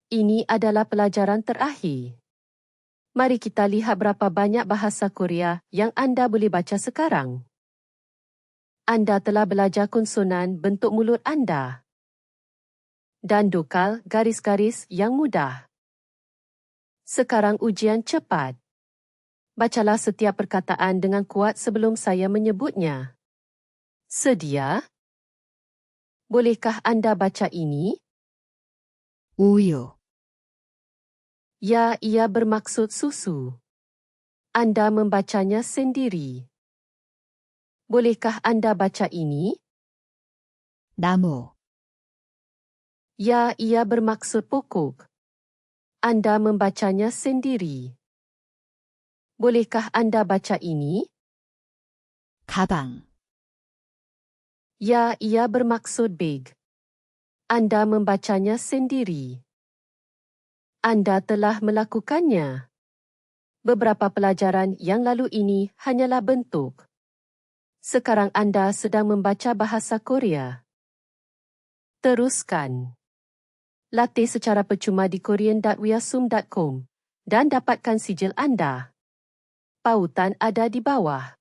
Ini adalah pelajaran terakhir. Mari kita lihat berapa banyak bahasa Korea yang anda boleh baca sekarang. Anda telah belajar konsonan bentuk mulut anda dan dokal garis-garis yang mudah. Sekarang ujian cepat. Bacalah setiap perkataan dengan kuat sebelum saya menyebutnya. Sedia? Bolehkah anda baca ini? 우유, Ya, ia bermaksud susu. Anda membacanya sendiri. Bolehkah anda baca ini? 나무, Ya, ia bermaksud pokok. Anda membacanya sendiri. Bolehkah anda baca ini? 가방, Ya, ia bermaksud beg. Anda membacanya sendiri. Anda telah melakukannya. Beberapa pelajaran yang lalu ini hanyalah bentuk. Sekarang anda sedang membaca bahasa Korea. Teruskan. Latih secara percuma di korean.wiasum.com dan dapatkan sijil anda. Pautan ada di bawah.